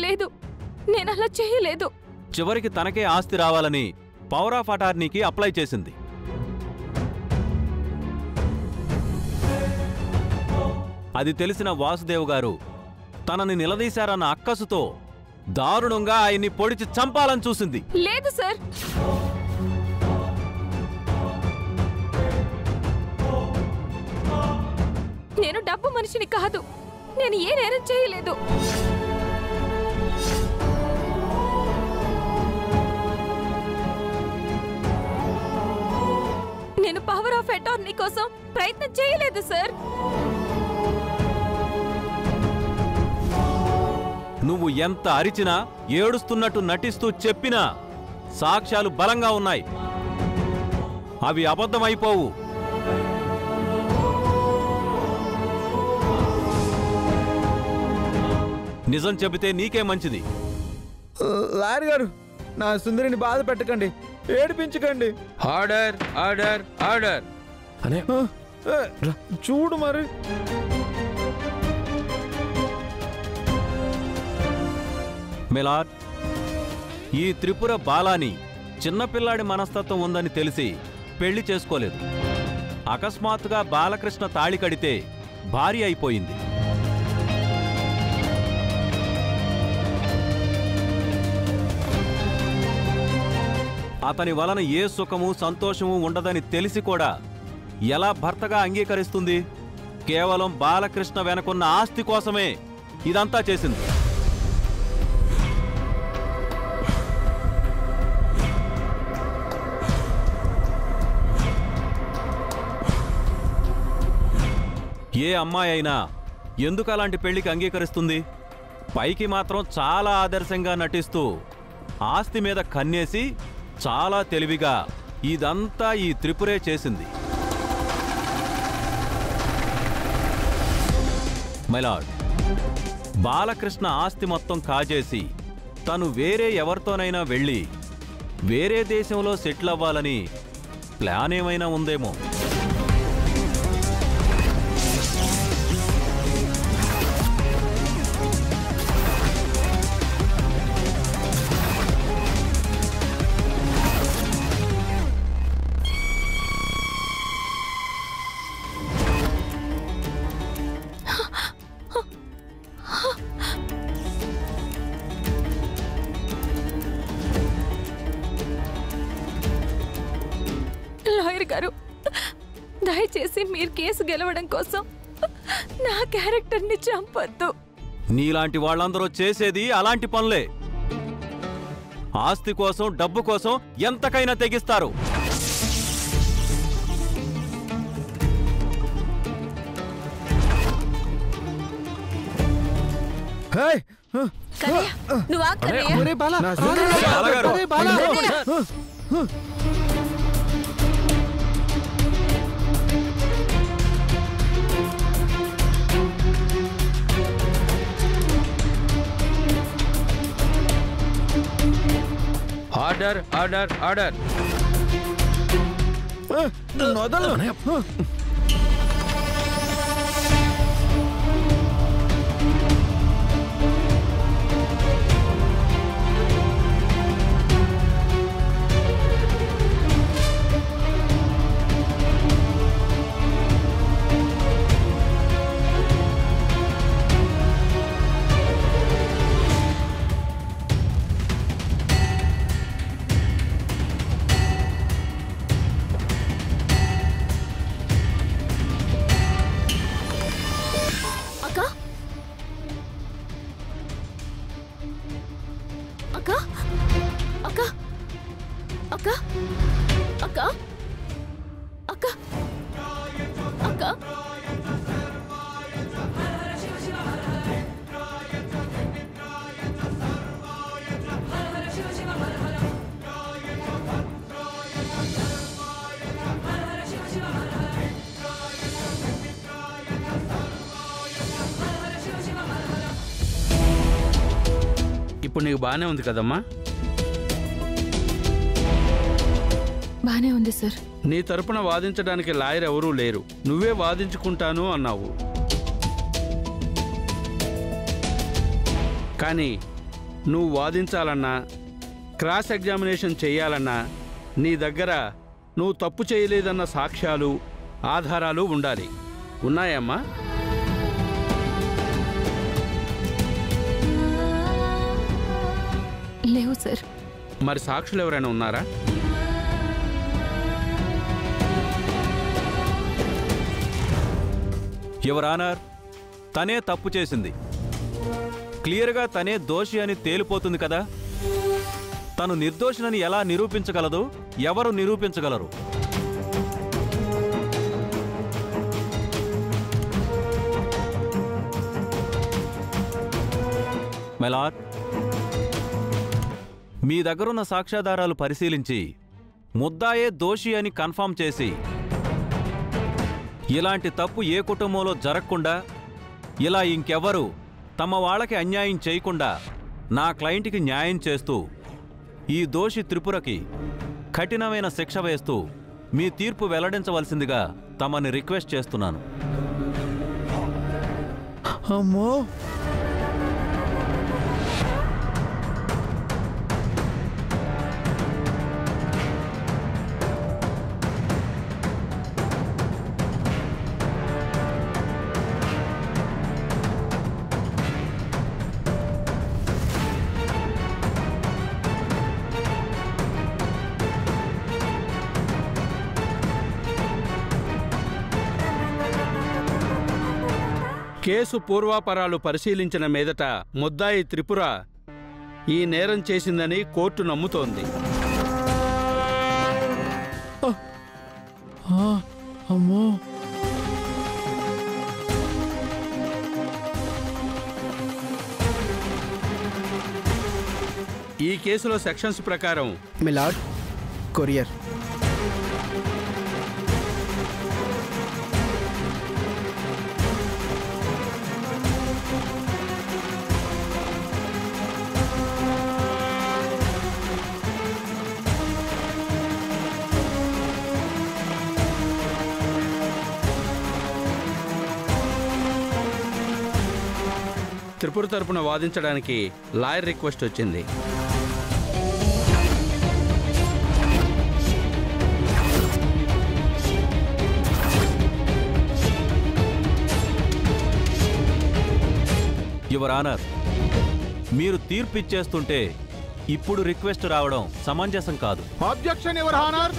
లేదు, నేనలా చేయలేదు. చివరికి తనకే ఆస్తి రావాలని పవర్ ఆఫ్ అటార్నీకి అప్లై చేసింది. అది తెలిసిన వాసుదేవ్ గారు తనని నిలదీశారన్న అక్కసుతో దారుణంగా ఆయన్ని పొడిచి చంపాలని చూసింది. లేదు సార్, నేను డబ్బు మనిషిని కాదు. నేను ఏ నేరం చేయలేదు. నేను పవర్ ఆఫ్ అటార్నీ కోసం ప్రయత్నం చేయలేదు సార్. నువ్వు ఎంత అరిచినా, ఏడుస్తున్నట్టు నటిస్తూ చెప్పినా సాక్ష్యాలు బలంగా ఉన్నాయి. అవి అబద్ధమైపోవు. నిజం చెబితే నీకే మంచిది. లాయర్ గారు, నా సుందరిని బాధ పెట్టకండి, ఏడిపించకండి. ఆర్డర్ ఆర్డర్ ఆర్డర్ అనే చూడు మరి. మిలాడ్, ఈ త్రిపుర బాలాని చిన్నపిల్లాడి మనస్తత్వం ఉందని తెలిసి పెళ్లి చేసుకోలేదు. అకస్మాత్తుగా బాలకృష్ణ తాళి కడితే భార్య అయిపోయింది. అతని వలన ఏ సుఖము సంతోషము ఉండదని తెలిసి కూడా ఎలా భర్తగా అంగీకరిస్తుంది? కేవలం బాలకృష్ణ వెనకున్న ఆస్తి కోసమే ఇదంతా చేసింది. ఏ అమ్మాయి అయినా ఎందుకు అలాంటి పెళ్లికి అంగీకరిస్తుంది? పైకి మాత్రం చాలా ఆదర్శంగా నటిస్తూ ఆస్తి మీద కన్నేసి చాలా తెలివిగా ఇదంతా ఈ త్రిపురే చేసింది. మైలార్డ్, బాలకృష్ణ ఆస్తి మొత్తం కాజేసి తను వేరే ఎవరితోనైనా వెళ్ళి వేరే దేశంలో సెటిల్ అవ్వాలని ప్లాన్ ఏమైనా ఉందేమో. లాయర్ గారు, దయచేసి మీరు కేసు గెలవడం కోసం నా క్యారెక్టర్ని చంపొద్దు. నీలాంటి వాళ్ళందరూ చేసేది అలాంటి పనులే. ఆస్తి కోసం, డబ్బు కోసం ఎంతకైనా తెగిస్తారు. నువ్వు ఆర్డర్ ఆర్డర్ ఆర్డర్. ఇప్పుడు నీకు బానే ఉంది కదమ్మా? బానే ఉంది సార్. నీ తరపున వాదించడానికి లాయర్ ఎవరూ లేరు, నువ్వే వాదించుకుంటాను అన్నావు. కానీ నువ్వు వాదించాలన్నా క్రాస్ ఎగ్జామినేషన్ చేయాలన్నా నీ దగ్గర నువ్వు తప్పు చేయలేదన్న సాక్ష్యాలు ఆధారాలు ఉండాలి. ఉన్నాయమ్మా? లేవు సార్. మరి సాక్షులు ఎవరైనా ఉన్నారా? యువర్ ఆనర్, తనే తప్పు చేసింది. క్లియర్గా తనే దోషి అని తేలిపోతుంది కదా. తను నిర్దోషినని ఎలా నిరూపించగలదు? ఎవరు నిరూపించగలరు? మెలార్, మీ దగ్గరున్న సాక్ష్యాధారాలు పరిశీలించి ముద్దాయే దోషి అని కన్ఫర్మ్ చేసి ఇలాంటి తప్పు ఏ కుటుంబంలో జరగకుండా, ఇలా ఇంకెవ్వరూ తమ వాళ్ళకి అన్యాయం చేయకుండా నా క్లయింట్కి న్యాయం చేస్తూ ఈ దోషి త్రిపురకి కఠినమైన శిక్ష వేస్తూ మీ తీర్పు వెల్లడించవలసిందిగా తమని రిక్వెస్ట్ చేస్తున్నాను. అమ్మో, కేసు పూర్వాపరాలు పరిశీలించిన మీదట ముద్దాయి త్రిపుర ఈ నేరం చేసిందని కోర్టు నమ్ముతోంది. అమ్మో, ఈ కేసులో సెక్షన్స్ ప్రకారం మిలాడ్ కొరియర్. త్రిపుర తరపున వాదించడానికి లాయర్ రిక్వెస్ట్ వచ్చింది. యువర్ ఆనర్, మీరు తీర్పు ఇచ్చేస్తుంటే ఇప్పుడు రిక్వెస్ట్ రావడం సమంజసం కాదు. Objection your honour.